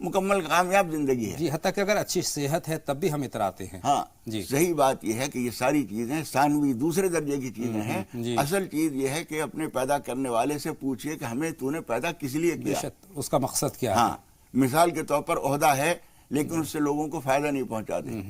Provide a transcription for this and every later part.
مکمل کامیاب زندگی ہے. جی حتیٰ کہ اگر اچھی صحت ہے تب بھی ہم اتراتے ہیں. ہاں جی صحیح بات یہ ہے کہ یہ ساری چیزیں ثانوی دوسرے درجے کی چیزیں ہیں. جی. اصل چیز یہ ہے کہ اپنے پیدا کرنے والے سے پوچھئے کہ ہمیں تو نے پیدا کس لیے بے کیا. شک اس کا مقصد کیا ہے. ہاں مثال کے طور پر عہدہ ہے لیکن اس سے لوگوں کو فائدہ نہیں پہنچاتے.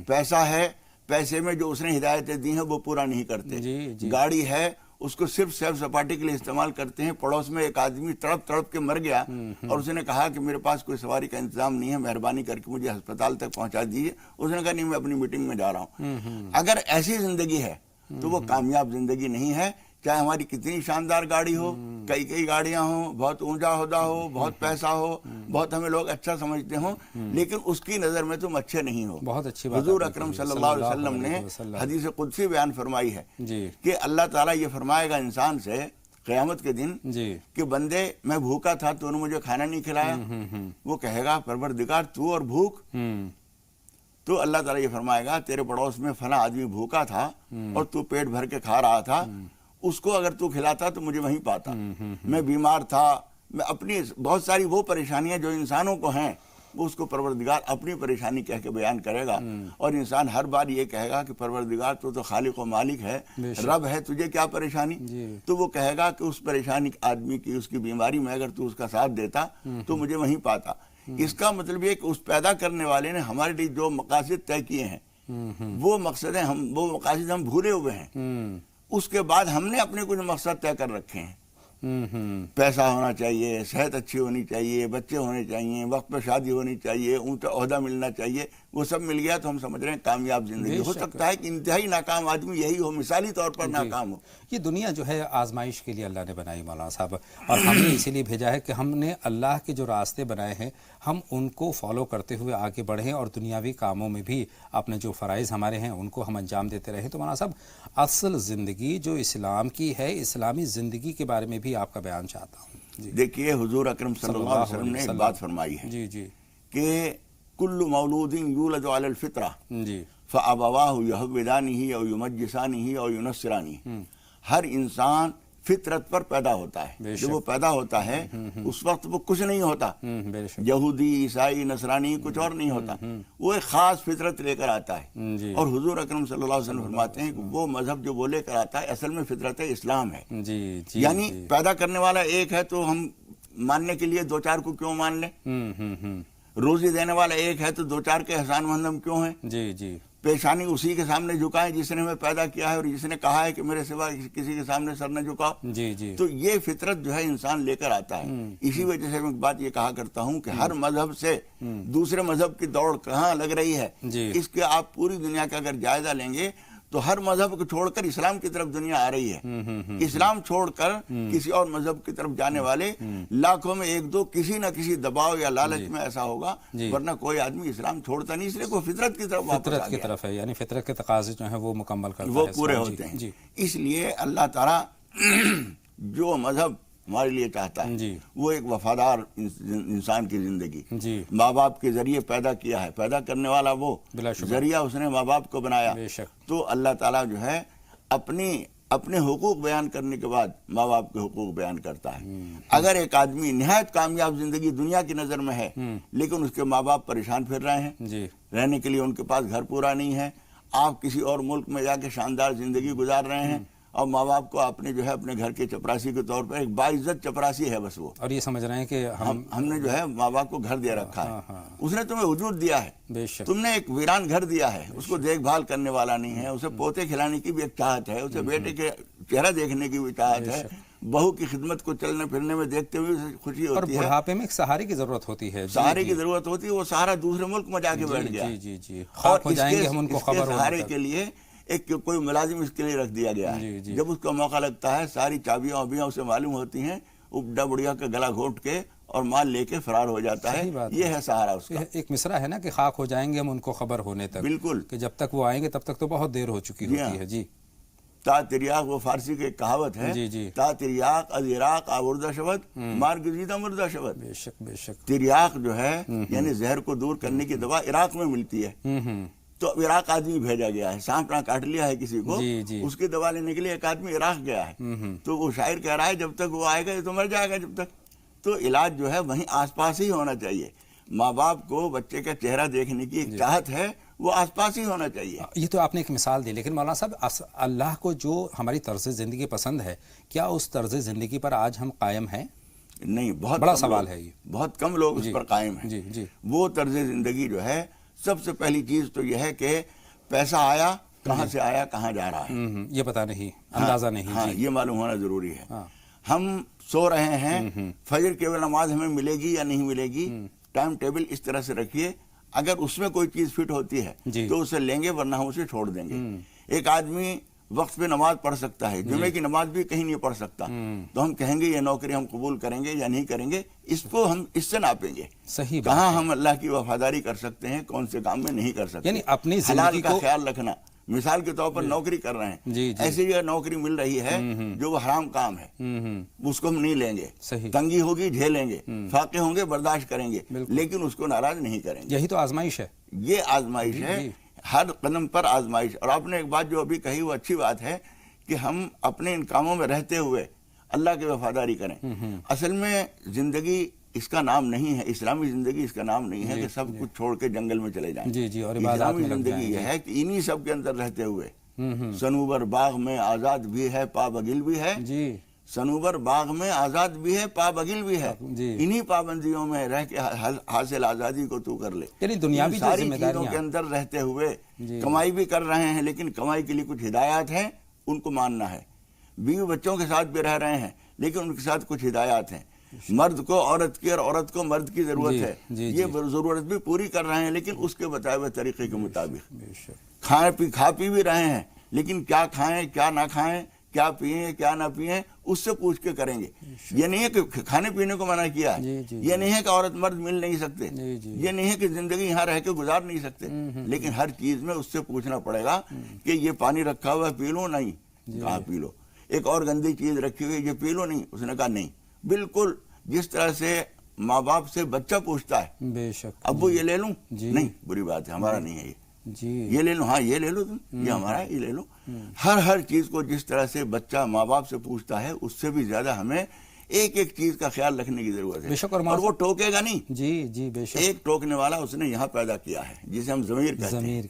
پیسہ ہے، پیسے میں جو اس نے ہدایتیں دی ہیں وہ پورا نہیں کرتے. جی. گاڑی ہے، اس کو صرف سیف سپاٹی کے لیے استعمال کرتے ہیں. پڑوس میں ایک آدمی تڑپ تڑپ کے مر گیا اور اس نے کہا کہ میرے پاس کوئی سواری کا انتظام نہیں ہے، مہربانی کر کے مجھے ہسپتال تک پہنچا دیجیے. اس نے کہا نہیں میں اپنی میٹنگ میں جا رہا ہوں. اگر ایسی زندگی ہے تو وہ کامیاب زندگی نہیں ہے. چاہے ہماری کتنی شاندار گاڑی ہو، کئی گاڑیاں ہوں، بہت اونچا عہدہ ہو، بہت پیسہ ہو، بہت ہمیں لوگ اچھا سمجھتے ہوں، لیکن اس کی نظر میں تم اچھے نہیں ہو. بہت اچھی بات حضور اکرم صلی اللہ علیہ وسلم نے حدیث قدسی بیان فرمائی ہے کہ اللہ تعالیٰ یہ فرمائے گا انسان سے قیامت کے دن کہ بندے میں بھوکا تھا تو نے مجھے کھانا نہیں کھلایا. وہ کہے گا پروردگار تو اور بھوک. تو اللہ تعالیٰ یہ فرمائے گا تیرے پڑوس میں فلاں آدمی بھوکا تھا اور تو پیٹ بھر کے کھا رہا تھا، اس کو اگر تو کھلاتا تو مجھے وہیں پاتا. میں بیمار تھا، میں اپنی بہت ساری وہ پریشانیاں جو انسانوں کو ہیں وہ اس کو پروردگار اپنی پریشانی کہہ کے بیان کرے گا. اور انسان ہر بار یہ کہے گا کہ پروردگار تو خالق و مالک ہے، رب ہے، تجھے کیا پریشانی. تو وہ کہے گا کہ اس پریشانی آدمی کی، اس کی بیماری میں اگر تو اس کا ساتھ دیتا تو مجھے وہیں پاتا. اس کا مطلب یہ کہ اس پیدا کرنے والے نے ہمارے لیے جو مقاصد طے کیے ہیں وہ مقاصد ہم بھولے ہوئے ہیں. اس کے بعد ہم نے اپنے کچھ مقصد طے کر رکھے ہیں. پیسہ ہونا چاہیے، صحت اچھی ہونی چاہیے، بچے ہونے چاہیے، وقت پہ شادی ہونی چاہیے، اونچا عہدہ ملنا چاہیے. وہ سب مل گیا تو ہم سمجھ رہے ہیں کامیاب زندگی. ہو سکتا ہے کہ انتہائی ناکام آدمی یہی ہو، مثالی طور پر ناکام ہو. یہ دنیا جو ہے آزمائش کے لیے اللہ نے بنائی مولانا صاحب، اور ہم نے اسی لیے بھیجا ہے کہ ہم نے اللہ کے جو راستے بنائے ہیں ہم ان کو فالو کرتے ہوئے آگے بڑھیں اور دنیاوی کاموں میں بھی اپنے جو فرائض ہمارے ہیں ان کو ہم انجام دیتے رہیں. تو مولانا صاحب اصل زندگی جو اسلام کی ہے، اسلامی زندگی کے بارے میں بھی آپ کا بیان چاہتا ہوں. دیکھیے حضور اکرم صلی اللہ علیہ وسلم نے ایک بات فرمائی ہے کہ کل مولود یولد علی الفطرہ فابواہ یہودانہ او یمجسانہ او ینصرانہ. ہر انسان فطرت پر پیدا ہوتا ہے. جب وہ پیدا ہوتا ہے اس وقت وہ کچھ نہیں ہوتا، یہودی، عیسائی، نصرانی کچھ اور نہیں ہوتا. وہ ایک خاص فطرت لے کر آتا ہے. اور حضور اکرم صلی اللہ علیہ وسلم فرماتے ہیں کہ وہ مذہب جو وہ لے کر آتا ہے اصل میں فطرت اسلام ہے. یعنی پیدا کرنے والا ایک ہے تو ہم ماننے کے لیے دو چار کو کیوں مان لیں؟ روزی دینے والا ایک ہے تو دو چار کے احسان مند ہم کیوں ہیں؟ پیشانی اسی کے سامنے جھکائیں جس نے ہمیں پیدا کیا ہے اور جس نے کہا ہے کہ میرے سوا کسی کے سامنے سر نہ جھکاؤ. تو یہ فطرت جو ہے انسان لے کر آتا ہے. اسی وجہ سے میں ایک بات یہ کہا کرتا ہوں کہ ہر مذہب سے دوسرے مذہب کی دوڑ کہاں لگ رہی ہے، اس کے آپ پوری دنیا کا اگر جائزہ لیں گے تو ہر مذہب کو چھوڑ کر اسلام کی طرف دنیا آ رہی ہے. اسلام چھوڑ کر کسی اور مذہب کی طرف جانے والے لاکھوں میں ایک دو کسی نہ کسی دباؤ یا لالچ میں ایسا ہوگا، ورنہ کوئی آدمی اسلام چھوڑتا نہیں، اس لیے کوئی فطرت کی طرف واپس آ گیا ہے. یعنی فطرت کے تقاضے جو ہیں وہ مکمل کرتا ہے، وہ پورے ہوتے ہیں. اس لیے اللہ تعالیٰ جو مذہب ہمارے لیے چاہتا ہے وہ ایک وفادار انسان کی زندگی. ماں باپ کے ذریعے پیدا کیا ہے، پیدا کرنے والا وہ ذریعہ اس نے ماں باپ کو بنایا. تو اللہ تعالیٰ جو ہے اپنے حقوق بیان کرنے کے بعد ماں باپ کے حقوق بیان کرتا ہے. اگر ایک آدمی نہایت کامیاب زندگی دنیا کی نظر میں ہے لیکن اس کے ماں باپ پریشان پھر رہے ہیں، رہنے کے لیے ان کے پاس گھر پورا نہیں ہے، آپ کسی اور ملک میں جا کے شاندار زندگی گزار رہے ہیں اور ماں باپ کو اپنے جو ہے اپنے گھر کے چپراسی کے طور پر ایک باعزت چپراسی ہے بس وہ، اور یہ سمجھ رہے ہیں کہ ہم نے جو ہے ماں باپ کو گھر دے رکھا ہے. اس نے تمہیں وجود دیا ہے، تم نے ایک ویران گھر دیا ہے، اس کو دیکھ بھال کرنے والا نہیں ہے، اسے پوتے کھلانے کی بھی ایک چاہت ہے، اسے بیٹے کے چہرہ دیکھنے کی بھی چاہت ہے، بہو کی خدمت کو چلنے پھرنے میں دیکھتے ہوئے خوشی ہوتی ہے. اور بڑھاپے میں ایک سہارے کی ضرورت ہوتی ہے، سہارے کی ضرورت ہوتی ہے. وہ سہارا دوسرے ملک میں جا کے بیٹھ گیا اور اس کے سہارے کے لیے ایک کوئی ملازم اس کے لیے رکھ دیا گیا ہے. جب اس کا موقع لگتا ہے ساری چابیاں وابیاں اسے معلوم ہوتی ہیں، اپڈا بڑھیا کا گلا گھونٹ کے اور مال لے کے فرار ہو جاتا ہے. یہ ہے سہارا اس کا. ایک مصرع ہے نا کہ خاک ہو جائیں گے ہم ان کو خبر ہونے تک. بالکل، کہ جب تک وہ آئیں گے تب تک تو بہت دیر ہو چکی ہوتی ہے. تا تریاق، وہ فارسی کی ایک کہاوت ہے، تا تریاق از عراق آوردہ شود مار گزیدہ مردہ شود. بے شک بے شک. تریاق جو ہے یعنی زہر کو دور کرنے کی دوا عراق میں ملتی ہے، تو عراق آدمی بھیجا گیا ہے. سانپ نہ کاٹ لیا ہے کسی کو، اس کی دوا لینے کے لیے ایک آدمی عراق گیا ہے. تو وہ شاعر کہہ رہا ہے جب تک وہ آئے گا یہ تو مر جائے گا جب تک. تو علاج جو ہے وہیں آس پاس ہی ہونا چاہیے. ماں باپ کو بچے کا چہرہ دیکھنے کی ایک چاہت ہے، وہ آس پاس ہی ہونا چاہیے. یہ تو آپ نے ایک مثال دی، لیکن مولانا صاحب اللہ کو جو ہماری طرز زندگی پسند ہے، کیا اس طرز زندگی پر آج ہم قائم ہیں؟ نہیں، بہت بڑا کم سوال لوگ- ہے یہ. بہت کم لوگ اس پر قائم ہیں. جی وہ طرز زندگی جو ہے، سب سے پہلی چیز تو یہ ہے کہ پیسہ آیا کہاں سے آیا، کہاں جا رہا ہے، یہ پتہ نہیں، اندازہ نہیں. ہاں، یہ معلوم ہونا ضروری ہے. ہم سو رہے ہیں، فجر کی نماز ہمیں ملے گی یا نہیں ملے گی، ٹائم ٹیبل اس طرح سے رکھیے، اگر اس میں کوئی چیز فٹ ہوتی ہے تو اسے لیں گے، ورنہ ہم اسے چھوڑ دیں گے. ایک آدمی وقت پہ نماز پڑھ سکتا ہے، جمعے کی نماز بھی کہیں نہیں پڑھ سکتا، تو ہم کہیں گے یہ نوکری ہم قبول کریں گے یا نہیں کریں گے، اس کو ہم اس سے ناپیں گے. صحیح بات کہاں ہے. ہم اللہ کی وفاداری کر سکتے ہیں، کون سے کام میں نہیں کر سکتے. یعنی اپنی حلال زندگی کا کو خیال رکھنا. مثال کے طور پر نوکری کر رہے ہیں، ایسی جگہ نوکری مل رہی ہے جو وہ حرام کام ہے، اس کو ہم نہیں لیں گے. تنگی ہوگی جھیلیں گے، فاقے ہوں گے برداشت کریں گے، لیکن اس کو ناراض نہیں کریں گے. یہی تو آزمائش ہے. یہ آزمائش ہے، ہر قدم پر آزمائش. اور آپ نے ایک بات جو ابھی کہی وہ اچھی بات ہے کہ ہم اپنے ان کاموں میں رہتے ہوئے اللہ کی وفاداری کریں. اصل میں زندگی اس کا نام نہیں ہے، اسلامی زندگی اس کا نام نہیں ہے کہ سب کچھ چھوڑ کے جنگل میں چلے جائیں. اور عبادات اسلامی میں لگ جائیں. زندگی یہ ہے کہ انہی سب کے اندر رہتے ہوئے صنوبر باغ میں آزاد بھی ہے، پا بگل بھی ہے. صنوبر باغ میں آزاد بھی ہے، پا بگل بھی ہے. انہی پابندیوں میں رہ کے حاصل آزادی کو تو کر لے. یعنی دنیاوی جو ساری ذمہ چیزوں داریاں کے اندر رہتے ہوئے کمائی بھی کر رہے ہیں، لیکن کمائی کے لیے کچھ ہدایات ہیں، ان کو ماننا ہے. بیوی بچوں کے ساتھ بھی رہ رہے ہیں، لیکن ان کے ساتھ کچھ ہدایات ہیں. مرد کو عورت کی اور عورت کو مرد کی ضرورت ہے، یہ ضرورت بھی پوری کر رہے ہیں، لیکن اس کے بتائے ہوئے طریقے کے مطابق. کھا پی بھی رہے ہیں، لیکن کیا کھائیں کیا نہ کھائیں، کیا پئیں کیا نہ پئیں، اس سے پوچھ کے کریں گے. یہ نہیں ہے کہ کھانے پینے کو منع کیا ہے، یہ نہیں ہے کہ عورت مرد مل نہیں سکتے، یہ نہیں ہے کہ زندگی یہاں رہ کے گزار نہیں سکتے، لیکن ہر چیز میں اس سے پوچھنا پڑے گا کہ یہ پانی رکھا ہوا ہے پی لو، نہیں، کہاں پی لو. ایک اور گندی چیز رکھی ہوئی، یہ پی لو، نہیں. اس نے کہا نہیں. بالکل جس طرح سے ماں باپ سے بچہ پوچھتا ہے، بے شک، ابو یہ لے لوں، نہیں، بری بات ہے، ہمارا نہیں ہے یہ لے لو، ہاں یہ لے لو تم، یہ ہمارا ہے، یہ لے لو. ہر چیز کو جس طرح سے بچہ ماں باپ سے پوچھتا ہے، اس سے بھی زیادہ ہمیں ایک ایک چیز کا خیال رکھنے کی ضرورت ہے. اور وہ ٹوکے گا نہیں. جی بے شک. ایک ٹوکنے والا اس نے یہاں پیدا کیا ہے، جسے ہم ضمیر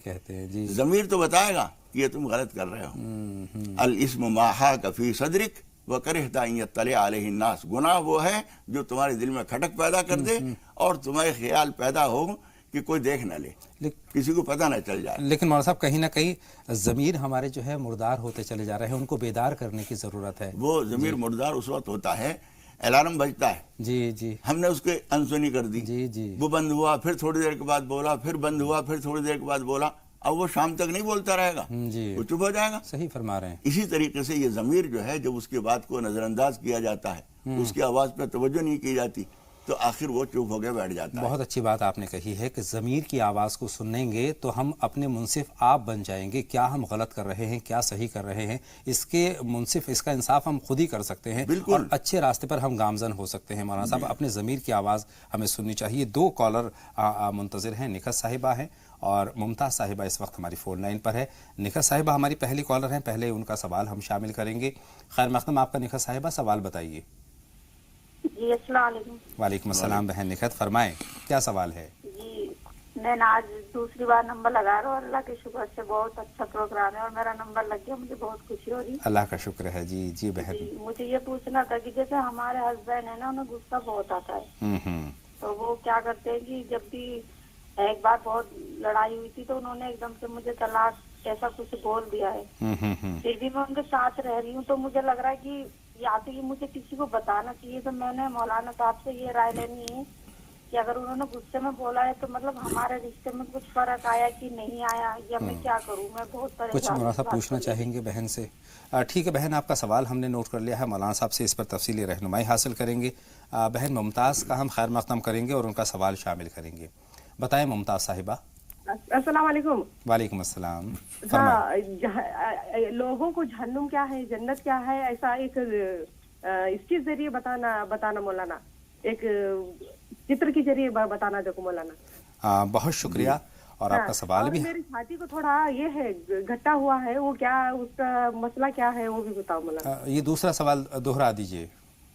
کہتے ہیں. ضمیر تو بتائے گا کہ یہ تم غلط کر رہے ہو. الاسم ما حاک فی صدرک وکرہت ان یطلع علیہ الناس. گناہ وہ ہے جو تمہارے دل میں کھٹک پیدا کر دے اور تمہارے خیال پیدا ہو کہ کوئی دیکھ نہ لے، کسی کو پتہ نہ چل جائے. لیکن مولانا صاحب کہیں نہ کہیں ضمیر ہمارے جو ہے مردار ہوتے چلے جا رہے ہیں، ان کو بیدار کرنے کی ضرورت ہے. وہ ضمیر مردار اس وقت ہوتا ہے الارم بجتا ہے، جی ہم نے اس کے انسونی کر دی، وہ بند ہوا، پھر تھوڑی دیر کے بعد بولا، پھر بند ہوا، پھر تھوڑی دیر کے بعد بولا. اب وہ شام تک نہیں بولتا رہے گا، وہ چپ ہو جائے گا. صحیح فرما رہے ہیں. اسی طریقے سے یہ ضمیر جو ہے، جب اس کی بات کو نظر انداز کیا جاتا ہے، اس کی آواز پہ توجہ نہیں کی جاتی، تو آخر وہ چپ ہو کے بیٹھ جاتا ہے. بہت اچھی بات آپ نے کہی ہے کہ ضمیر کی آواز کو سنیں گے تو ہم اپنے منصف آپ بن جائیں گے. کیا ہم غلط کر رہے ہیں، کیا صحیح کر رہے ہیں، اس کے منصف، اس کا انصاف ہم خود ہی کر سکتے ہیں، اور اچھے راستے پر ہم گامزن ہو سکتے ہیں. مولانا صاحب اپنے ضمیر کی آواز ہمیں سننی چاہیے. 2 کالر منتظر ہیں. نکھت صاحبہ ہیں اور ممتاز صاحبہ اس وقت ہماری فون لائن پر ہے. نکھت صاحبہ ہماری پہلی کالر ہیں، پہلے ان کا سوال ہم شامل کریں گے. خیر مقدم آپ کا نکھت صاحبہ، سوال بتائیے. جی السلام علیکم. وعلیکم السلام بہن نکھت، فرمائیں کیا سوال ہے. جی میں نے آج دوسری بار نمبر لگا رہا ہوں، اللہ کے شکر سے بہت اچھا پروگرام ہے اور میرا نمبر لگ گیا، مجھے بہت خوشی ہو رہی. اللہ کا شکر ہے. جی بہن. جی مجھے یہ پوچھنا تھا کہ جیسے ہمارے ہسبینڈ ہے نا، انہیں غصہ بہت آتا ہے، تو وہ کیا کرتے ہیں کہ جب بھی ایک بار بہت لڑائی ہوئی تھی تو انہوں نے ایک دم سے مجھے طلاق ایسا کچھ بول دیا ہے. پھر بھی میں ان کے ساتھ رہ رہی ہوں، تو مجھے لگ رہا ہے کہ یا تو یہ مجھے کسی کو بتانا چاہیے. تو میں نے مولانا صاحب سے یہ رائے لینی ہے کہ اگر انہوں نے غصے میں بولا ہے تو مطلب ہمارے رشتے میں کچھ فرق آیا کہ نہیں آیا، یا میں کیا کروں. میں بہت پریشان. کچھ مولانا صاحب پوچھنا چاہیں گے بہن سے؟ ٹھیک ہے بہن، آپ کا سوال ہم نے نوٹ کر لیا ہے. مولانا صاحب سے اس پر تفصیلی رہنمائی حاصل کریں گے. بہن ممتاز کا ہم خیر مقدم کریں گے اور ان کا سوال شامل کریں گے. بتائیں ممتاز صاحبہ. السلام علیکم. وعلیکم السلام. ہاں، لوگوں کو جہنم کیا ہے، جنت کیا ہے، ایسا ایک اس کے ذریعے بتانا مولانا، ایک چتر کے ذریعے بتانا دیکھو مولانا. بہت شکریہ. اور آپ کا سوال بھی. میری چھاتی کو تھوڑا یہ ہے گھٹا ہوا ہے، وہ کیا، اس کا مسئلہ کیا ہے وہ بھی بتاؤ مولانا. یہ دوسرا سوال دوہرا دیجئے.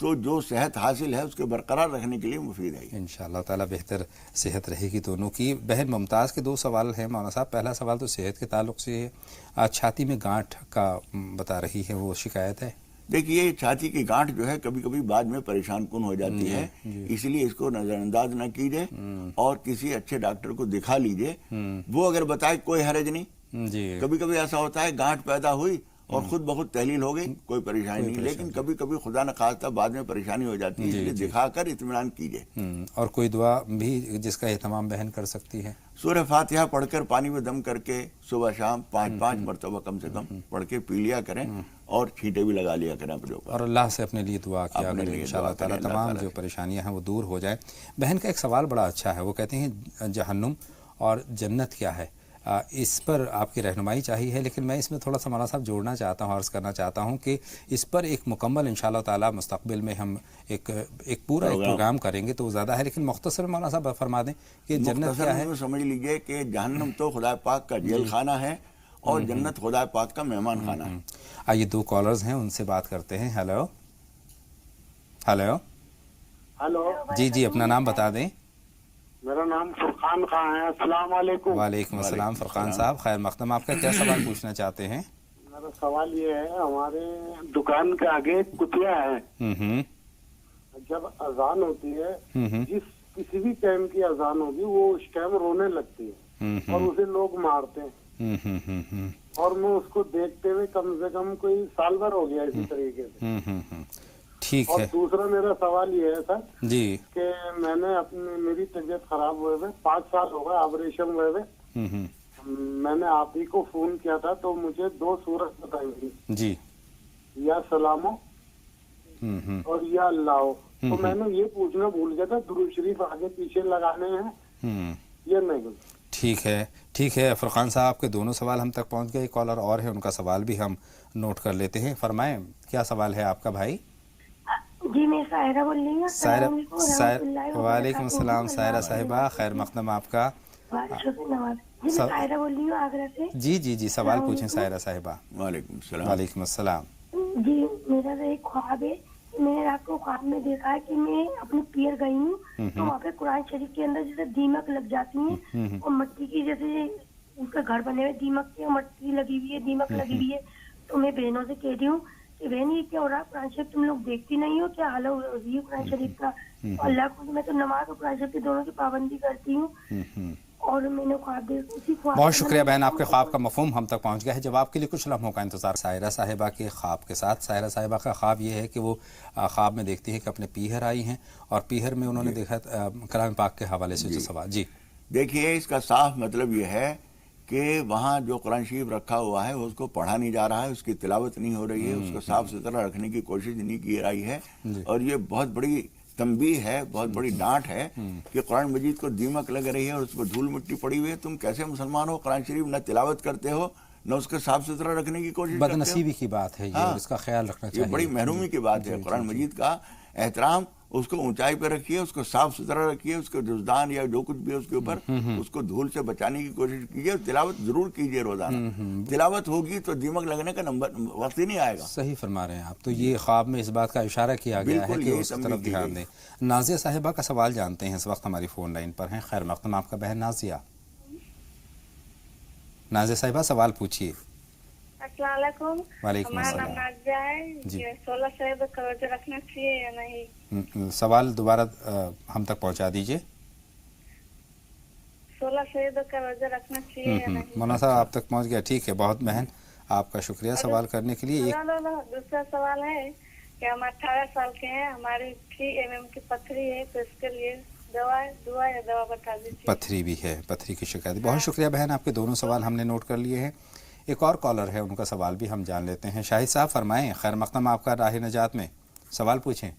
تو جو صحت حاصل ہے اس کے برقرار رکھنے کے لیے مفید ہے. انشاءاللہ تعالی بہتر صحت رہے گی دونوں کی. بہن ممتاز کے 2 سوال ہیں مولانا صاحب. پہلا سوال تو صحت کے تعلق سے ہے. چھاتی میں گانٹھ کا بتا رہی ہے، وہ شکایت ہے. دیکھیے چھاتی کی گانٹھ جو ہے کبھی کبھی بعد میں پریشان کن ہو جاتی ہے، اس لیے اس کو نظر انداز نہ کیجیے اور کسی اچھے ڈاکٹر کو دکھا لیجیے. وہ اگر بتائے کوئی حرج نہیں. جی کبھی کبھی ایسا ہوتا ہے گانٹھ پیدا ہوئی اور خود بخود تحلیل ہو گئی، کوئی پریشانی نہیں، لیکن کبھی کبھی خدا نخواستہ بعد میں پریشانی ہو جاتی ہے، اس لیے دکھا کر اطمینان کیجیے. اور کوئی دعا بھی جس کا اہتمام بہن کر سکتی ہے؟ سورہ فاتحہ پڑھ کر پانی میں دم کر کے صبح شام 5 مرتبہ کم سے کم پڑھ کے پی لیا کریں اور چھینٹے بھی لگا لیا کریں اپنے اوپر، اور اللہ سے اپنے لیے دعا کیا اپنے کریں لیے انشاءاللہ دعا کریں، تعالیٰ اللہ تمام تعالیٰ جو پریشانیاں ہیں وہ دور ہو جائیں. بہن کا ایک سوال بڑا اچھا ہے، وہ کہتے ہیں جہنم اور جنت کیا ہے؟ اس پر آپ کی رہنمائی چاہیے ہے، لیکن میں اس میں تھوڑا سا مولانا صاحب جوڑنا چاہتا ہوں، عرض کرنا چاہتا ہوں کہ اس پر ایک مکمل انشاءاللہ تعالیٰ مستقبل میں ہم ایک پورا پروگرام کریں گے تو زیادہ ہے، لیکن مختصر مولانا صاحب فرما دیں کہ جنت کیا ہے. مختصر سمجھ لیجئے کہ جہنم تو خدا پاک کا جیل خانہ ہے اور جنت خدا پاک کا مہمان خانہ ہے. آئیے 2 کالرز ہیں، ان سے بات کرتے ہیں. ہیلو ہیلو ہلو، جی اپنا نام بتا دیں. میرا نام فرقان خان ہے. السلام علیکم. وعلیکم السلام فرقان صاحب، خیر مقدم. آپ کا کیا سوال پوچھنا چاہتے ہیں؟ میرا سوال یہ ہے، ہمارے دکان کے آگے کتیا ہے، جب اذان ہوتی ہے جس کسی بھی ٹائم کی اذان ہوگی وہ اس ٹائم رونے لگتی ہے اور اسے لوگ مارتے ہیں، اور میں اس کو دیکھتے ہوئے کم سے کم کوئی سال بھر ہو گیا اسی طریقے سے. ٹھیک اور ہے دوسرا میرا سوال یہ ہے سر جی کہ میں نے میری طبیعت خراب ہوئے 5 سال ہو گئے آپریشن ہوئے. میں نے آپ ہی کو فون کیا تھا تو مجھے 2 صورت بتائی تھی، جی یا سلامو اور یا اللہ. تو میں نے یہ پوچھنا بھول گیا تھا درود شریف آگے پیچھے لگانے ہیں یا نہیں؟ ٹھیک ہے فرقان صاحب، آپ کے دونوں سوال ہم تک پہنچ گئے. کالر اور ہے، ان کا سوال بھی ہم نوٹ کر لیتے ہیں. فرمائیں کیا سوال ہے آپ کا بھائی؟ جی میں سائرہ بول رہی ہوں. السلام علیکم ورحمۃ اللہ وبرکاتہ. وعلیکم السلام سائرہ صاحبہ، خیر مقدم آپ کا. جی میں سائرہ بول رہی ہوں آگرہ سے. جی سوال پوچھیں سائرہ صاحبہ. وعلیکم السلام. وعلیکم السلام. جی میرا ایک خواب ہے، میں نے رات کو خواب میں دیکھا ہے کہ میں اپنے پیر گئی ہوں تو وہاں پہ قرآن شریف کے اندر جیسے دیمک لگ جاتی ہیں اور مٹی کی جیسے اس کے گھر بنے ہوئے دیمک کے مٹی لگی ہوئی ہے، دیمک لگی ہوئی ہے. تو میں بہنوں سے کہہ رہی ہوں کہ بہن یہ کیا ہو رہا ہے، قرآن شریف تم لوگ دیکھتی نہیں ہو کیا حال ہو رہی ہے قرآن شریف کا؟ اللہ کو میں تو نماز اور قرآن شریف کی دونوں کی پابندی کرتی ہوں. اور میں نے خواب دیکھا. بہت شکریہ بہن، آپ کے خواب کا مفہوم ہم تک پہنچ گیا ہے. جواب کے لیے کچھ لمحوں کا انتظار سائرہ صاحبہ کے خواب کے ساتھ. سائرہ صاحبہ کا خواب یہ ہے کہ وہ خواب میں دیکھتی ہیں کہ اپنے پیہر آئی ہیں اور پیہر میں انہوں نے دیکھا کلام پاک کے حوالے سے جو سوال. جی دیکھیے اس کا صاف مطلب یہ ہے کہ وہاں جو قرآن شریف رکھا ہوا ہے اس کو پڑھا نہیں جا رہا ہے، اس کی تلاوت نہیں ہو رہی ہے، اس کو صاف ستھرا رکھنے کی کوشش نہیں کی رہی ہے. اور یہ بہت بڑی تنبیہ ہے، بہت بڑی ڈانٹ ہے کہ قرآن مجید کو دیمک لگ رہی ہے اور اس کو دھول مٹی پڑی ہوئی ہے. تم کیسے مسلمان ہو، قرآن شریف نہ تلاوت کرتے ہو نہ اس کو صاف ستھرا رکھنے کی کوشش کرتے ہو. بدنصیبی کی بات ہے یہ، اور اس کا خیال رکھنا چاہیے. یہ بڑی محرومی کی بات ہے. قرآن مجید کا احترام، اس کو اونچائی پہ رکھیے، اس کو صاف ستھرا رکھیے، اس کو جزدان یا جو کچھ بھی ہے اس کے اوپر اس کو دھول سے بچانے کی کوشش کیجیے. تلاوت ضرور کیجیے روزانہ. تلاوت ہوگی تو دیمک لگنے کا وقت ہی نہیں آئے گا. صحیح فرما رہے ہیں آپ. تو یہ خواب میں اس بات کا اشارہ کیا گیا ہے کہ اس طرف دھیان دیں. نازیہ صاحبہ کا سوال جانتے ہیں، اس وقت ہماری فون لائن پر ہیں. خیر مقدم آپ کا بہن نازیہ. نازیہ صاحبہ سوال پوچھیے. السلام علیکم. وعلیکم ہمارا السلام. نام نازیہ ہے. جی 16 شہد کا روزہ رکھنا چاہیے یا نہیں؟ سوال دوبارہ ہم تک پہنچا دیجیے. 16 شہد کا روزہ رکھنا چاہیے یا نہیں؟ مولانا صاحب آپ تک پہنچ گیا. ٹھیک ہے، بہت بہن آپ کا شکریہ سوال کرنے کے لیے. دوسرا سوال ہے کہ ہم 18 سال کے ہیں، ہماری 3 mm کی پتھری ہے، تو اس کے لیے دعا بتا دیجیے. پتھری بھی ہے، پتھری کی شکایت. بہت شکریہ بہن، آپ کے دونوں سوال ہم نے نوٹ کر لیے ہیں. ایک اور کالر ہے، ان کا سوال بھی ہم جان لیتے ہیں. شاہد صاحب فرمائیں. خیر مقدم آپ کا راہ نجات میں سوال پوچھیں.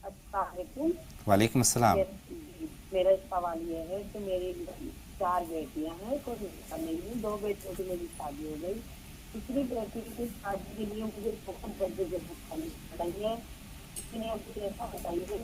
السلام علیکم. وعلیکم السلام. میرا سوال یہ ہے کہ میری 4 بیٹیاں ہیں، کوئی نہیں ہے. 2 بیٹیوں کی میری شادی ہو گئی. تیسری بیٹی کی شادی کے لیے مجھے بہت بڑی ضرورت پڑی ہے. اس لیے مجھے ایسا بتائیے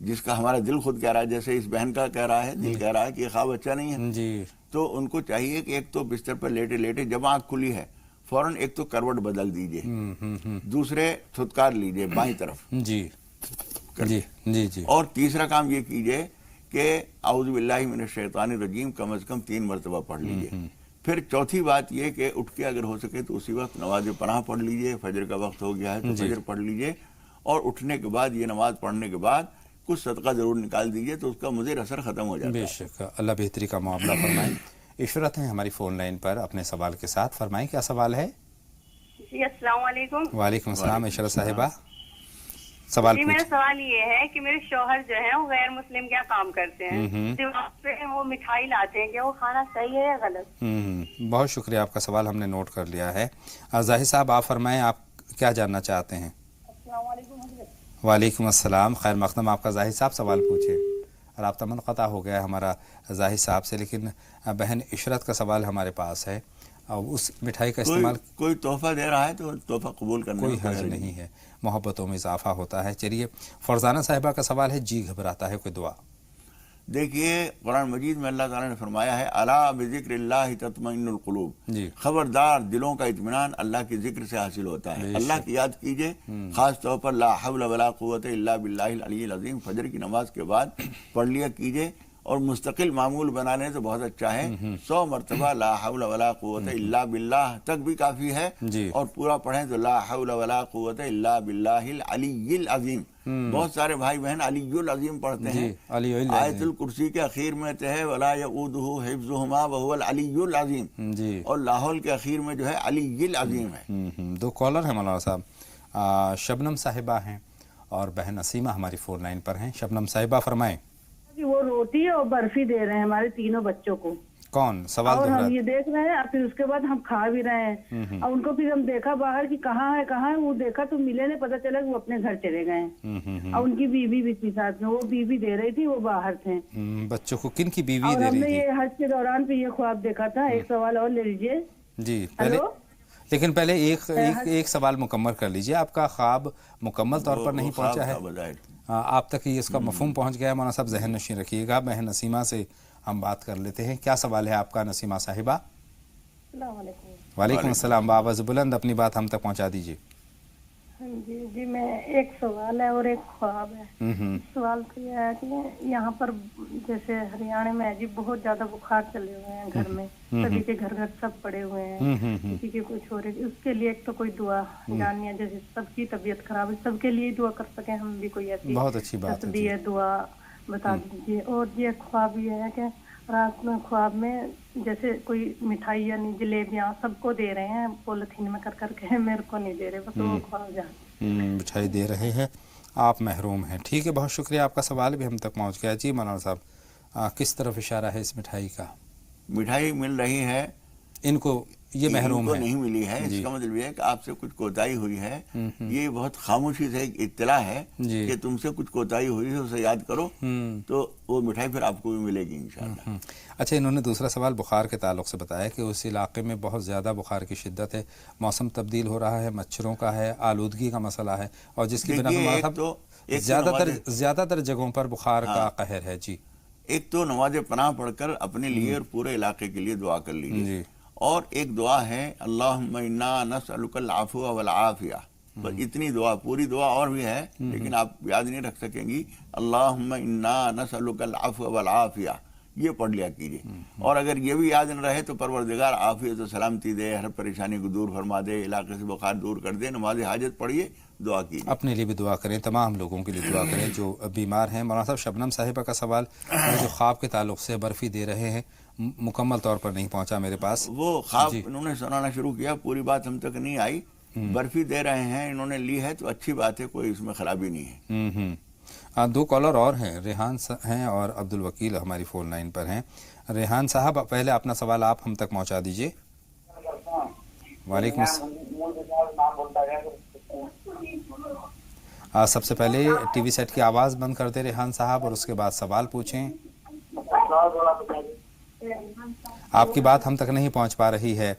جس کا ہمارا دل خود کہہ رہا ہے، جیسے اس بہن کا کہہ رہا ہے، دل کہہ رہا ہے کہ یہ خواب اچھا نہیں ہے، جی تو ان کو چاہیے کہ ایک تو بستر پر لیٹے لیٹے جب آنکھ کھلی ہے فوراً ایک تو کروٹ بدل دیجئے، دوسرے تھتکار لیجئے بائیں طرف، جی جی جی جی، اور تیسرا کام یہ کیجئے کہ اعوذ باللہ من الشیطان الرجیم کم از کم 3 مرتبہ پڑھ لیجئے۔ پھر چوتھی بات یہ کہ اٹھ کے اگر ہو سکے تو اسی وقت نماز پناہ پڑھ لیجئے، فجر کا وقت ہو گیا ہے تو فجر پڑھ لیجئے، اور اٹھنے کے بعد یہ نماز پڑھنے کے بعد کچھ صدقہ ضرور نکال دیجئے تو اس کا مضر اثر ختم ہو جاتا ہے۔ بے شک، اللہ بہتری کا معاملہ فرمائیں۔ عشرت ہیں ہماری فون لائن پر اپنے سوال کے ساتھ، فرمائیں کیا سوال ہے؟ جی السلام علیکم۔ وعلیکم السلام عشرت صاحبہ، سوال جی میرا سوال یہ ہے کہ میرے شوہر جو ہیں وہ غیر مسلم کیا کام کرتے ہیں، دیوار پہ وہ مٹھائی لاتے ہیں، کہ وہ کھانا صحیح ہے یا غلط؟ بہت شکریہ، آپ کا سوال ہم نے نوٹ کر لیا ہے۔ ظاہر صاحب آپ فرمائیں، آپ کیا جاننا چاہتے ہیں؟ السلام علیکم حضرت۔ وعلیکم السلام، خیر مقدم آپ کا ظاہر صاحب سوال پوچھے۔ رابطہ منقطع ہو گیا ہمارا ظاہر صاحب سے، لیکن بہن عشرت کا سوال ہمارے پاس ہے، اور اس مٹھائی کا استعمال کوئی تحفہ دے رہا ہے تو تحفہ قبول کرنے کوئی حرج نہیں ہے، محبتوں میں اضافہ ہوتا ہے۔ چلیے فرزانہ صاحبہ کا سوال ہے، جی گھبراتا ہے، کوئی دعا؟ دیکھیے قرآن مجید میں اللہ تعالیٰ نے فرمایا ہے الا بذکر اللہ تطمئن القلوب، جی خبردار دلوں کا اطمینان اللہ کے ذکر سے حاصل ہوتا ہے، اللہ کی یاد کیجئے، خاص طور پر لا حول ولا قوت الا باللہ العلی العظیم فجر کی نماز کے بعد پڑھ لیا کیجئے، اور مستقل معمول بنانے تو بہت اچھا ہے، 100 مرتبہ لا حول ولا قوت الا باللہ تک بھی کافی ہے، اور پورا پڑھیں تو لا حول ولا قوت الا باللہ العلی العظیم۔ بہت سارے بھائی بہن علی العظیم پڑھتے ہیں، آیت الکرسی کے اخیر میں تو ہے ولا یؤودہ حفظہما وہو العلی العظیم، اور لاحول کے اخیر میں جو ہے علی العظیم ہے۔ 2 کالر ہیں مولانا صاحب، شبنم صاحبہ ہیں اور بہن نسیمہ ہماری فون لائن پر ہیں۔ شبنم صاحبہ فرمائیں۔ وہ روٹی اور برفی دے رہے ہیں ہمارے تینوں بچوں کو، کون سوال اور دہرا؟ ہم یہ دیکھ رہے ہیں، اور پھر اس کے بعد ہم کھا بھی رہے ہیں، اور ان کو پھر ہم دیکھا باہر کہ کہاں ہے، وہ دیکھا تو ملے نہیں، پتہ چلا کہ وہ اپنے گھر چلے گئے ہیں، اور ان کی بیوی بھی تھی ساتھ میں، وہ بیوی دے رہی تھی، وہ باہر تھے۔ بچوں کو کن کی بیوی اور دے ہم رہی نے تھی؟ یہ حج کے دوران پہ یہ خواب دیکھا تھا۔ ایک سوال اور لے لیجیے۔ جی پہلے، لیکن پہلے ایک سوال مکمل کر لیجئے۔ آپ کا خواب مکمل طور پر نہیں پہنچا ہے، آپ تک یہ اس کا مفہوم پہنچ گیا ہے، مولانا صاحب ذہن نشین رکھیے گا۔ بہن نسیمہ سے ہم بات کر لیتے ہیں، کیا سوال ہے آپ کا نسیمہ صاحبہ؟ السلام علیکم۔ وعلیکم السلام، بآواز بلند اپنی بات ہم تک پہنچا دیجیے۔ جی میں ایک سوال ہے اور ایک خواب ہے۔ سوال تو یہ ہے کہ یہاں پر جیسے ہریانہ میں جی بہت زیادہ بخار چلے ہوئے ہیں گھر میں، سبھی کے گھر سب پڑے ہوئے ہیں، کسی کے کچھ ہو رہی، اس کے لیے ایک تو کوئی دعا جاننی ہے، جیسے سب کی طبیعت خراب ہے، سب کے لیے دعا کر سکیں ہم بھی، کوئی ایسی بہت اچھی بات ہے، دعا بتا دیجیے۔ اور یہ خواب یہ ہے کہ رات میں خواب میں جیسے کوئی مٹھائی یعنی جلیبیاں سب کو دے رہے ہیں پولیتھین میں کر کے، میرے کو نہیں دے رہے، بس وہ خواب جاتے مٹھائی دے رہے ہیں، آپ محروم ہیں۔ ٹھیک ہے، بہت شکریہ، آپ کا سوال بھی ہم تک پہنچ گیا۔ جی مولانا صاحب، کس طرف اشارہ ہے اس مٹھائی کا؟ مٹھائی مل رہی ہے ان کو، یہ محروم ہے، نہیں ملی ہے، اس کا مطلب یہ ہے کہ آپ سے کچھ کوتاہی ہوئی ہے، یہ بہت خاموشی سے ایک اطلاع ہے کہ تم سے کچھ کوتاہی ہوئی ہے، اسے یاد کرو تو وہ مٹھائی پھر آپ کو بھی ملے گی انشاءاللہ۔ اچھا، انہوں نے دوسرا سوال بخار کے تعلق سے بتایا کہ اس علاقے میں بہت زیادہ بخار کی شدت ہے، موسم تبدیل ہو رہا ہے، مچھروں کا ہے، آلودگی کا مسئلہ ہے، اور جس کی بنا پر زیادہ تر جگہوں پر بخار کا قہر ہے۔ جی ایک تو نماز پناہ پڑھ کر اپنے لیے اور پورے علاقے کے لیے دعا کر لیجیے، اور ایک دعا ہے اللہم انا نسألک العفو والعافیہ، بس اتنی دعا، پوری دعا اور بھی ہے لیکن آپ یاد نہیں رکھ سکیں گی، اللہم انا نسألک العفو والعافیہ، یہ پڑھ لیا کیجیے۔ اور اگر یہ بھی یاد نہ رہے تو پروردگار عافیت و سلامتی دے، ہر پریشانی کو دور فرما دے، علاقے سے بخار دور کر دے، نماز حاجت پڑھیے، دعا کیجیے، اپنے لیے بھی دعا کریں، تمام لوگوں کے لیے دعا کریں جو بیمار ہیں۔ مولانا صاحب شبنم صاحبہ کا سوال جو خواب کے تعلق سے برفی دے رہے ہیں، مکمل طور پر نہیں پہنچا میرے پاس، وہ خواب انہوں نے سنانا شروع کیا، پوری بات ہم تک نہیں آئی، برفی دے رہے ہیں، انہوں نے لی ہے تو اچھی بات ہے، کوئی اس میں خرابی نہیں ہے۔ 2 کالر اور ہیں، ریحان ہیں اور عبد الوکیل ہماری فون لائن پر ہیں۔ ریحان صاحب پہلے اپنا سوال آپ ہم تک پہنچا دیجئے۔ وعلیکم السلام۔ سب سے پہلے ٹی وی سیٹ کی آواز بند کر دیں ریحان صاحب، اور اس کے بعد سوال پوچھیں۔ آپ کی بات ہم تک نہیں پہنچ پا رہی ہے،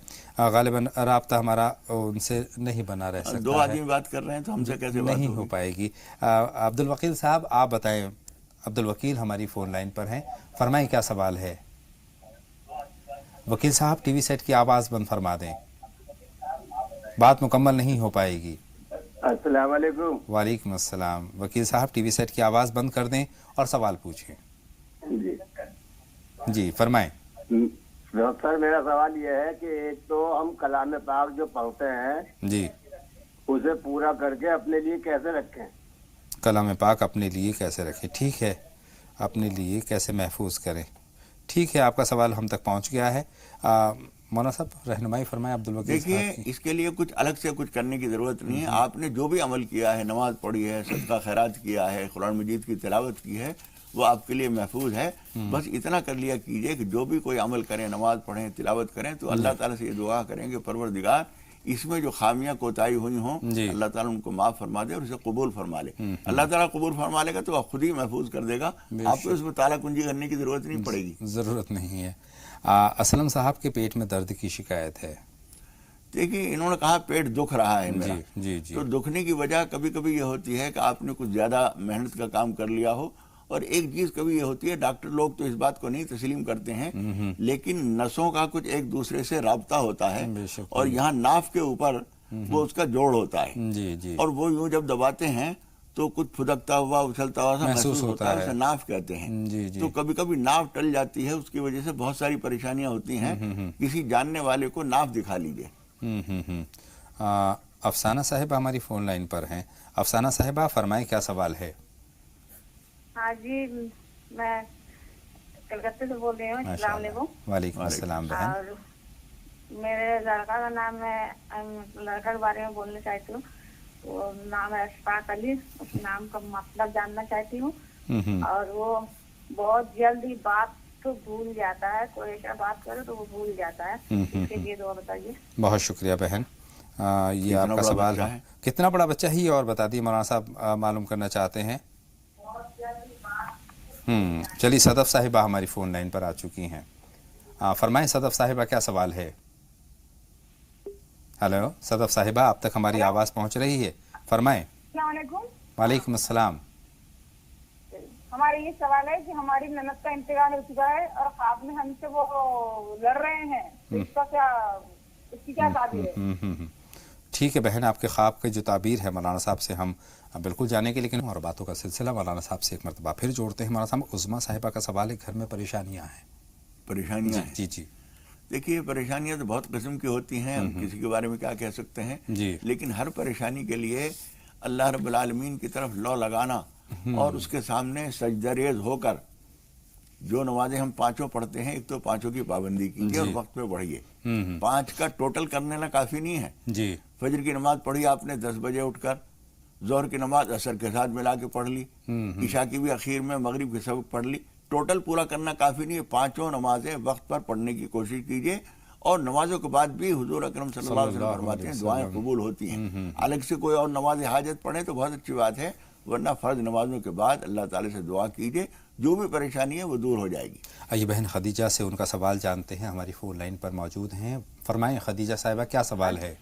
غالباً رابطہ ہمارا ان سے نہیں بنا رہ سکتا ہے، 2 آدمی بات کر رہے ہیں تو ہم سے کیسے بات نہیں ہو پائے گی۔ عبد الوکیل صاحب آپ بتائیں، عبدالوکیل ہماری فون لائن پر ہیں، فرمائیں کیا سوال ہے؟ وکیل صاحب ٹی وی سیٹ کی آواز بند فرما دیں، بات مکمل نہیں ہو پائے گی۔ السلام علیکم۔ وعلیکم السلام۔ وکیل صاحب ٹی وی سیٹ کی آواز بند کر دیں اور سوال پوچھیں۔ جی فرمائیں۔ ڈاکٹر میرا سوال یہ ہے کہ ایک تو ہم کلام پاک جو پڑھتے ہیں جی اسے پورا کر کے اپنے لیے کیسے رکھیں؟ کلام پاک اپنے لیے کیسے رکھیں، ٹھیک ہے، اپنے لیے کیسے محفوظ کریں، ٹھیک ہے، آپ کا سوال ہم تک پہنچ گیا ہے۔ مولانا صاحب رہنمائی فرمائیں عبدالوکیل صاحب کی۔ دیکھیے اس کے لیے کچھ الگ سے کچھ کرنے کی ضرورت نہیں ہے، آپ نے جو بھی عمل کیا ہے، نماز پڑھی ہے، صدقہ خیرات کیا ہے، قرآن مجید کی تلاوت کی ہے، وہ آپ کے لیے محفوظ ہے۔ بس اتنا کر لیا کیجئے کہ جو بھی کوئی عمل کریں، نماز پڑھیں، تلاوت کریں، تو اللہ تعالیٰ سے یہ دعا کریں کہ پروردگار اس میں جو خامیاں کوتاہی ہوئی ہوں اللہ تعالیٰ ان کو معاف فرما دے اور اسے قبول فرما لے۔ اللہ تعالیٰ قبول فرما لے گا تو آپ خود ہی محفوظ کر دے گا، آپ کو اس میں تالا کنجی کرنے کی ضرورت نہیں پڑے گی۔ ضرورت نہیں ہے۔ اسلم صاحب کے پیٹ میں درد کی شکایت ہے۔ دیکھیے انہوں نے کہا پیٹ دکھ رہا ہے میرا، جی جی تو دکھنے کی وجہ کبھی کبھی یہ ہوتی ہے کہ آپ نے کچھ زیادہ محنت کا کام کر لیا ہو، اور ایک چیز کبھی یہ ہوتی ہے، ڈاکٹر لوگ تو اس بات کو نہیں تسلیم کرتے ہیں، لیکن نسوں کا کچھ ایک دوسرے سے رابطہ ہوتا ہے، اور یہاں ناف کے اوپر وہ اس کا جوڑ ہوتا ہے، جی جی، اور وہ یوں جب دباتے ہیں تو کچھ پھدکتا ہوا اچھلتا ہوا سا محسوس ہوتا ہے، اسے ناف کہتے ہیں۔ تو کبھی کبھی ناف ٹل جاتی ہے، اس کی وجہ سے بہت ساری پریشانیاں ہوتی ہیں، کسی جاننے والے کو ناف دکھا لیجیے۔ افسانہ صاحبہ ہماری فون لائن پر ہیں۔ افسانہ صاحبہ فرمائیں کیا سوال ہے؟ ہاں جی، میں کلکتے سے بول رہی ہوں۔ السلام علیکم۔ وعلیکم السلام بہن۔ اور میرے لڑکا کا نام ہے، لڑکا کے بارے میں بولنا چاہتی ہوں، وہ نام ہے اشفاق علی، اس نام کا مطلب جاننا چاہتی ہوں، اور وہ بہت جلد ہی بات تو بھول جاتا ہے، کوئی ایسا بات کرے تو وہ بھول جاتا ہے، اس کے لیے دعا بتائیے۔ بہت شکریہ بہن، یہ آپ کا سوال ہے۔ کتنا بڑا بچہ ہے یہ اور بتا دیے، مولانا صاحب معلوم کرنا چاہتے ہیں۔ چلیے صدف صاحبہ ہماری فون لائن پر آ چکی ہیں، فرمائیں صدف صاحبہ کیا سوال ہے؟ ہیلو صدف صاحبہ، آپ تک ہماری آواز پہنچ رہی ہے، فرمائیں۔ السلام علیکم۔ وعلیکم السلام۔ ہمارا یہ سوال ہے کہ ہماری نند کا انتقال ہو چکا ہے اور خواب میں ہم سے وہ لڑ رہے ہیں، اس کی کیا تعبیر ہے؟ ٹھیک ہے بہن، آپ کے خواب کی جو تعبیر ہے مولانا صاحب سے ہم بالکل جانیں گے، لیکن اور باتوں کا سلسلہ مولانا صاحب سے ایک مرتبہ پھر جوڑتے ہیں۔ مولانا صاحب عظمیٰ صاحبہ کا سوال ہے، گھر میں پریشانیاں ہیں۔ پریشانیاں؟ جی جی۔ دیکھیے پریشانیاں تو بہت قسم کی ہوتی ہیں، ہم کسی کے بارے میں کیا کہہ سکتے ہیں، لیکن ہر پریشانی کے لیے اللہ رب العالمین کی طرف لو لگانا اور اس کے سامنے سجدہ ریز ہو کر جو نمازیں ہم پانچوں پڑھتے ہیں، ایک تو پانچوں کی پابندی کیجیے اور وقت پہ پڑھیے۔ 5 کا ٹوٹل کرنے لا کافی نہیں ہے۔ جی، فجر کی نماز پڑھی آپ نے 10 بجے اٹھ کر، ظہر کی نماز عصر کے ساتھ ملا کے پڑھ لی، عشاء کی بھی اخیر میں، مغرب کے سبق پڑھ لی، ٹوٹل پورا کرنا کافی نہیں ہے۔ 5 نمازیں وقت پر پڑھنے کی کوشش کیجیے، اور نمازوں کے بعد بھی حضور اکرم صلی اللہ علیہ وسلم فرماتے ہیں دعائیں قبول ہوتی ہیں۔ الگ سے کوئی اور نماز حاجت پڑھیں تو بہت اچھی بات ہے، ورنہ فرض نمازوں کے بعد اللہ تعالیٰ سے دعا کیجیے، جو بھی پریشانی ہے وہ دور ہو جائے گی۔ آئیے بہن خدیجہ سے ان کا سوال جانتے ہیں، ہماری فون لائن پر موجود ہیں، فرمائیں خدیجہ صاحبہ کیا سوال ہے؟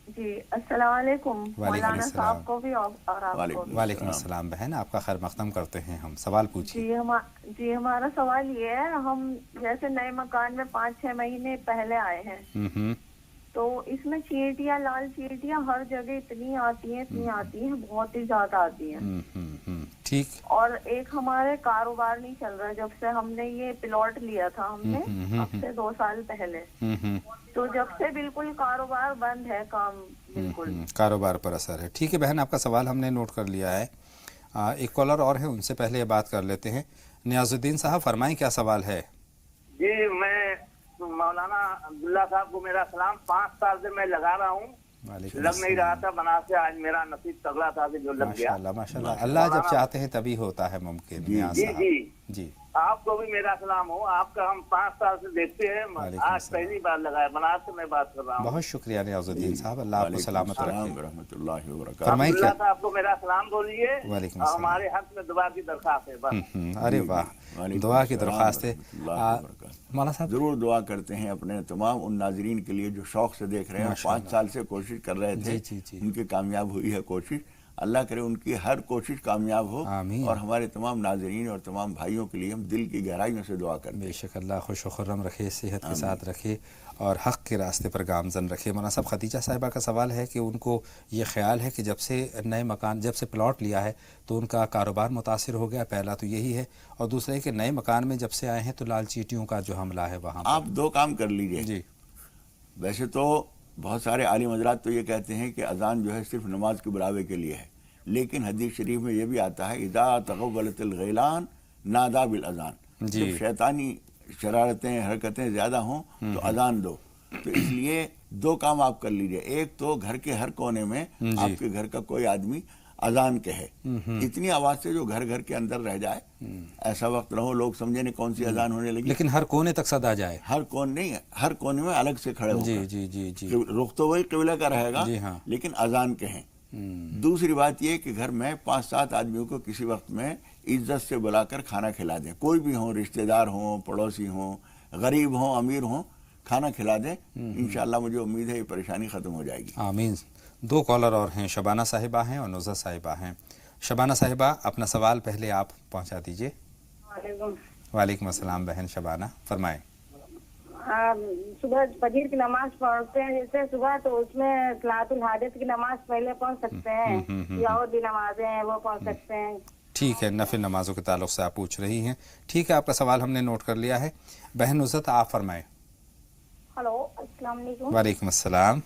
جی السلام علیکم مولانا صاحب کو بھی اور آپ کو بھی۔ وعلیکم السلام بہن، آپ کا خیر مقدم کرتے ہیں ہم، سوال پوچھیے۔ جی ہمارا سوال یہ ہے، ہم جیسے نئے مکان میں 5-6 مہینے پہلے آئے ہیں، تو اس میں چیٹیاں، لال چیٹیاں ہر جگہ اتنی آتی ہیں، بہت ہی زیادہ آتی ہیں، ٹھیک۔ اور ایک ہمارے کاروبار نہیں چل رہا، جب سے ہم نے یہ پلاٹ لیا تھا ہم نے اب سے 2 سال پہلے، تو جب سے بالکل کاروبار بند ہے، کام بالکل، کاروبار پر اثر ہے۔ ٹھیک ہے بہن، آپ کا سوال ہم نے نوٹ کر لیا ہے۔ ایک کالر اور ہے، ان سے پہلے یہ بات کر لیتے ہیں۔ نیاز الدین صاحب فرمائیں کیا سوال ہے؟ جی میں مولانا عبداللہ صاحب کو میرا سلام، 5 سال سے میں لگا رہا ہوں، لگ نہیں رہا تھا، بنا سے آج میرا نصیب تگڑا تھا کہ جو لگ گیا۔ ماشاء اللہ، اللہ جب چاہتے ہیں تبھی ہوتا ہے ممکن۔ جی جی، آپ کو بھی میرا سلام ہو، آپ کا ہم 5 سال سے دیکھتے ہیں، آج پہلی بار لگایا، بنارس سے میں بات کر رہا ہوں۔ بہت شکریہ نیاز الدین صاحب، اللہ آپ کو سلامت رکھے۔ ورحمۃ اللہ وبرکاتہ۔ فرمائیں کیا؟ صاحب کو میرا سلام بولیے، وعلیکم السلام۔ ہمارے حق میں دعا کی درخواست ہے بس۔ ارے واہ، دعا کی درخواست ہے۔ مولانا صاحب ضرور دعا کرتے ہیں اپنے تمام ان ناظرین کے لیے جو شوق سے دیکھ رہے ہیں، 5 سال سے کوشش کر رہے تھے، ان کی کامیاب ہوئی ہے کوشش۔ اللہ کرے ان کی ہر کوشش کامیاب ہو، آمین۔ اور ہمارے تمام ناظرین اور تمام بھائیوں کے لیے ہم دل کی گہرائیوں سے دعا کرتے ہیں۔ بے شک اللہ خوش و خرم رکھے، صحت کے ساتھ رکھے اور حق کے راستے پر گامزن رکھے۔ مولانا صاحب خدیجہ صاحبہ کا سوال ہے کہ ان کو یہ خیال ہے کہ جب سے نئے مکان، جب سے پلاٹ لیا ہے تو ان کا کاروبار متاثر ہو گیا، پہلا تو یہی ہے، اور دوسرا ہے کہ نئے مکان میں جب سے آئے ہیں تو لال چیٹیوں کا جو حملہ ہے وہاں آپ دو کام کر لیجئے۔ جی ویسے تو بہت سارے عالم حضرات تو یہ کہتے ہیں کہ اذان جو ہے صرف نماز کے بلاوے کے لیے ہے، لیکن حدیث شریف میں یہ بھی آتا ہے اذا تغولت الغیلان نادا بالاذان، جب شیطانی شرارتیں حرکتیں زیادہ ہوں تو اذان دو۔ تو اس لیے دو کام آپ کر لیجئے، ایک تو گھر کے ہر کونے میں آپ کے گھر کا کوئی آدمی اذان کہے، اتنی آواز سے جو گھر گھر کے اندر رہ جائے، ایسا وقت نہ ہو لوگ سمجھے نہیں کون سی اذان ہونے لگی، لیکن ہر کونے تک صدا جائے، ہر کون نہیں، ہر کونے میں الگ سے کھڑے ہو، جی رخ تو وہی قبلہ کا رہے گا، لیکن اذان کہیں۔ دوسری بات یہ کہ گھر میں 5-7 آدمیوں کو کسی وقت میں عزت سے بلا کر کھانا کھلا دیں، کوئی بھی ہوں، رشتہ دار ہوں، پڑوسی ہوں، غریب ہوں، امیر ہوں، کھانا کھلا دیں، انشاءاللہ مجھے امید ہے یہ پریشانی ختم ہو جائے گی۔ آمین۔ دو کالر اور ہیں، شبانہ صاحبہ ہیں اور نوزہ صاحبہ ہیں۔ شبانہ صاحبہ اپنا سوال پہلے آپ پہنچا دیجئے۔ وعلیکم السلام بہن شبانہ، فرمائیں۔ صبح فجر کی نماز پڑھتے ہیں جیسے صبح، تو اس میں صلاۃ الحاجت کی نماز پہلے پڑھ سکتے ہیں یا اور بھی نمازیں ہیں وہ پڑھ سکتے ہیں؟ ٹھیک ہے، نفل نمازوں کے تعلق سے آپ پوچھ رہی ہیں، ٹھیک ہے، آپ کا سوال ہم نے نوٹ کر لیا ہے۔ بہن نصرت آپ فرمائیں۔ ہلو، السلام علیکم۔ وعلیکم السلام۔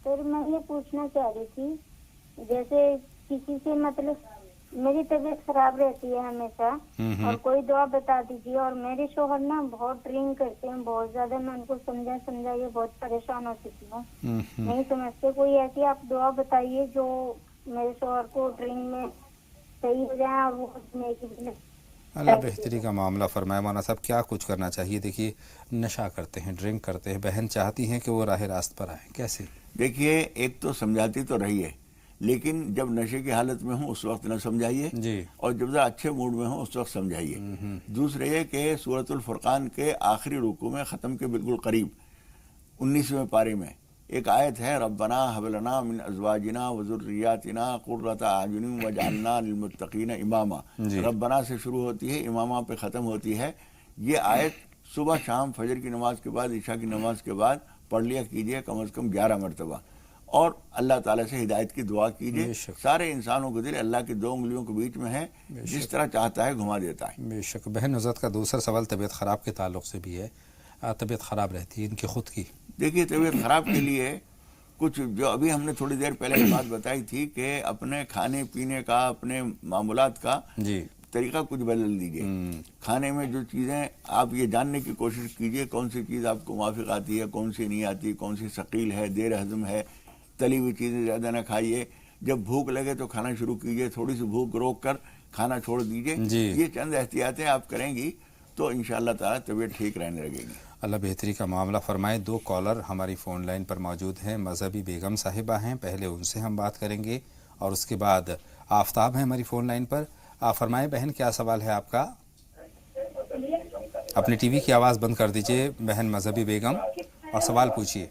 سر میں یہ پوچھنا چاہ رہی تھی، جیسے کسی سے مطلب میری طبیعت خراب رہتی ہے ہمیشہ، اور کوئی دعا بتا دیجیے، اور میرے شوہر نا بہت ڈرنک کرتے ہیں بہت زیادہ، میں ان کو سمجھا یہ بہت پریشان ہو چکی ہوں، نہیں سمجھتے، کوئی ایسی آپ دعا بتائیے جو میرے شوہر کو ڈرنک میں صحیح ہو جائے اور وہ اللہ بہتری کا معاملہ فرمائے۔ مولانا صاحب کیا کچھ کرنا چاہیے؟ دیکھیے نشہ کرتے ہیں، ڈرنک کرتے ہیں، بہن چاہتی ہیں کہ وہ راہ راست پر آئیں، کیسے؟ دیکھیے ایک تو سمجھاتی تو رہی ہے، لیکن جب نشے کی حالت میں ہوں اس وقت نہ سمجھائیے، اور جب ذرا اچھے موڈ میں ہوں اس وقت سمجھائیے۔ دوسرے یہ کہ سورۃ الفرقان کے آخری رکوع میں ختم کے بالکل قریب 19ویں پارے میں ایک آیت ہے، ربنا ہب لنا من ازواجنا وذریاتنا قرۃ اعین واجعلنا للمتقین اماما، ربنا سے شروع ہوتی ہے، امامہ پہ ختم ہوتی ہے۔ یہ آیت صبح شام فجر کی نماز کے بعد، عشاء کی نماز کے بعد پڑھ لیا کیجئے کم از کم 11 مرتبہ، اور اللہ تعالیٰ سے ہدایت کی دعا کیجئے۔ سارے انسانوں کے دل اللہ کی 2 انگلیوں کے بیچ میں ہے، جس طرح چاہتا ہے گھما دیتا ہے۔ بے شک۔ بہن نصرت کا دوسرا سوال طبیعت خراب کے تعلق سے بھی ہے، طبیعت خراب رہتی ہے ان کی خود کی۔ دیکھیے طبیعت خراب کے لیے کچھ جو ابھی ہم نے تھوڑی دیر پہلے بات بتائی تھی کہ اپنے کھانے پینے کا، اپنے معمولات کا طریقہ کچھ بدل دیجیے۔ کھانے میں جو چیزیں آپ یہ جاننے کی کوشش کیجئے کون سی چیز آپ کو موافق آتی ہے، کون سی نہیں آتی، کون سی ثقیل ہے، دیر ہضم ہے، تلی ہوئی چیزیں زیادہ نہ کھائیے، جب بھوک لگے تو کھانا شروع کیجئے، تھوڑی سی بھوک روک کر کھانا چھوڑ دیجئے۔ یہ چند احتیاطیں آپ کریں گی تو انشاءاللہ تعالیٰ طبیعت ٹھیک رہنے لگے گی۔ اللہ بہتری کا معاملہ فرمائے۔ 2 کالر ہماری فون لائن پر موجود ہیں، مذہبی بیگم صاحبہ ہیں، پہلے ان سے ہم بات کریں گے اور اس کے بعد آفتاب ہیں ہماری فون لائن پر۔ آپ فرمائیں بہن، کیا سوال ہے آپ کا؟ اپنی ٹی وی کی آواز بند کر دیجئے بہن مذہبی بیگم اور سوال پوچھیے۔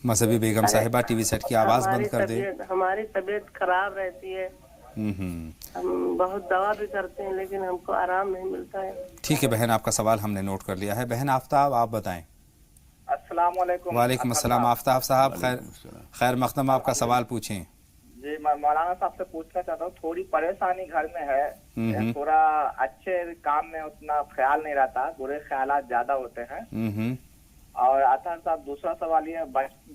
مذہبی بیگم صاحبہ ٹی وی سیٹ کی آواز بند کر دیں۔ ہماری طبیعت خراب رہتی ہے، ہم بہت دوا بھی کرتے ہیں لیکن ہم کو آرام نہیں ملتا ہے۔ ٹھیک ہے بہن، آپ کا سوال ہم نے نوٹ کر لیا ہے۔ بہن آفتاب آپ بتائیں۔ السلام علیکم۔ وعلیکم السلام آفتاب صاحب، خیر مقدم، آپ کا سوال پوچھیں۔ جی میں مولانا صاحب سے پوچھنا چاہتا ہوں، تھوڑی پریشانی گھر میں ہے، تھوڑا اچھے کام میں اتنا خیال نہیں رہتا، برے خیالات زیادہ ہوتے ہیں۔ اور اطہر صاحب دوسرا سوال یہ ہے،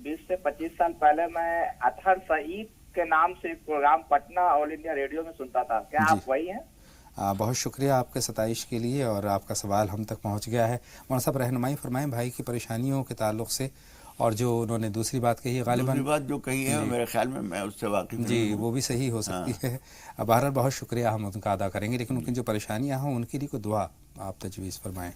20 سے 25 سال پہلے میں اطہر سعید کے نام سے ایک پروگرام پٹنہ آل انڈیا ریڈیو میں سنتا تھا، کیا آپ وہی ہیں؟ بہت شکریہ آپ کے ستائش کے لیے، اور آپ کا سوال ہم تک پہنچ گیا ہے۔ مولانا صاحب رہنمائی فرمائیں بھائی کی پریشانیوں کے تعلق سے، اور جو انہوں نے دوسری بات کہی ہے، غالباً دوسری بات جو کہی ہے میرے خیال میں اس سے واقف ہوں، جی وہ بھی صحیح ہو سکتی ہے۔ بہرحال بہت شکریہ ہم ان کا ادا کریں گے، لیکن ان کی جو پریشانیاں ہوں ان کے لیے کوئی دعا آپ تجویز فرمائیں۔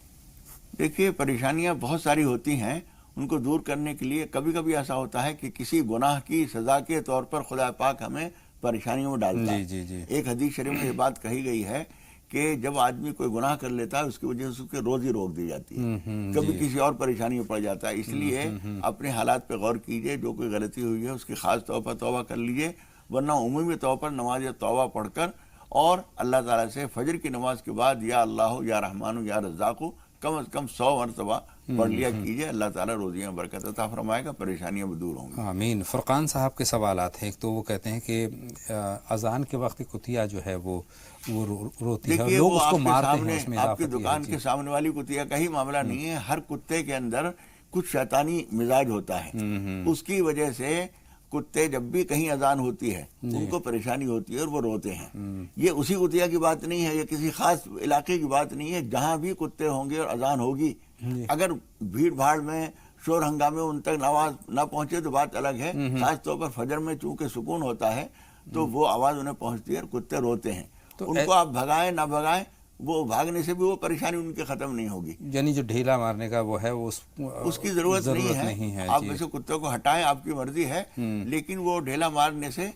دیکھیے پریشانیاں بہت ساری ہوتی ہیں، ان کو دور کرنے کے لیے کبھی کبھی ایسا ہوتا ہے کہ کسی گناہ کی سزا کے طور پر خدا پاک ہمیں پریشانیوں میں ڈالتا ہے۔ ایک حدیث شریف میں یہ بات کہی گئی ہے کہ جب آدمی کوئی گناہ کر لیتا ہے اس کی وجہ سے اس کی روزی روک دی جاتی ہے، کبھی کسی اور پریشانی میں پڑ جاتا ہے. اس لیے اپنے حالات پہ غور کیجئے، جو کوئی غلطی ہوئی ہے اس کی خاص طور پر توبہ کر لیجئے، ورنہ عمومی طور پر نماز توبہ پڑھ کر اور اللہ تعالیٰ سے فجر کی نماز کے بعد یا اللہ یا رحمان یا رزاق کم از کم 100 مرتبہ پڑھ لیا کیجئے. اللہ تعالیٰ روزیاں برکت عطا فرمائے گا، پریشانیاں بھی دور ہوں گی. آمین. فرقان صاحب کے سوالات ہیں. ایک تو وہ کہتے ہیں کہ اذان کے وقت کتیا جو ہے وہ روتی ہے، لوگ اس کو مارتے ہیں. اس میں آپ کی دکان کے سامنے والی کتیا کا ہی معاملہ نہیں ہے، ہر کتے کے اندر کچھ شیطانی مزاج ہوتا ہے. اس کی وجہ سے کتے جب بھی کہیں اذان ہوتی ہے ان کو پریشانی ہوتی ہے اور وہ روتے ہیں. یہ اسی کتیا کی بات نہیں ہے، یہ کسی خاص علاقے کی بات نہیں ہے. جہاں بھی کتے ہوں گے اور اذان ہوگی، اگر بھیڑ بھاڑ میں شور ہنگامے ان تک آواز نہ پہنچے تو بات الگ ہے. خاص طور پر فجر میں چونکہ سکون ہوتا ہے تو وہ آواز انہیں پہنچتی ہے اور کتے روتے ہیں. ان کو آپ بھگائیں نہ بھگائیں، وہ بھاگنے سے بھی وہ پریشانی ان کے ختم نہیں ہوگی. یعنی جو ڈھیلا مارنے کا وہ ہے اس کی ضرورت نہیں ہے. آپ ویسے کتے کو ہٹائیں، آپ کی مرضی ہے، لیکن وہ ڈھیلا مارنے سے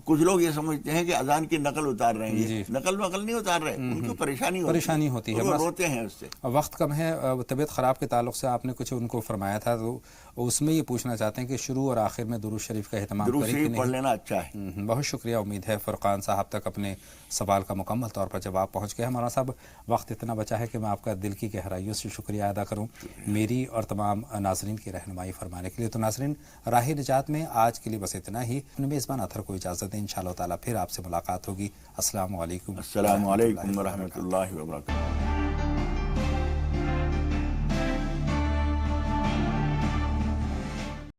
کچھ لوگ یہ سمجھتے ہیں کہ اذان کی نقل اتار رہے ہیں. نقل نہیں اتار رہے، ان کو پریشانی ہوتی ہے، وہ روتے ہیں اس سے. وقت کم ہے. طبیعت خراب کے تعلق سے آپ نے کچھ ان کو فرمایا تھا، تو اس میں یہ پوچھنا چاہتے ہیں کہ شروع اور آخر میں درود شریف کا اہتمام کریں. درود شریف پڑھ لینا اچھا ہے. بہت شکریہ. امید ہے فرقان صاحب تک اپنے سوال کا مکمل طور پر جواب پہنچ گیا. مولانا صاحب، وقت اتنا بچا ہے کہ میں آپ کا دل کی گہرائیوں سے شکریہ ادا کروں میری اور تمام ناظرین کی رہنمائی فرمانے کے لیے. تو ناظرین، راہ نجات میں آج کے لیے بس اتنا ہی. اپنے میزبان اطہر کو اجازت دیں. انشاءاللہ تعالیٰ پھر آپ سے ملاقات ہوگی. السلام علیکم. السلام علیکم ورحمۃ اللہ وبرکاتہ.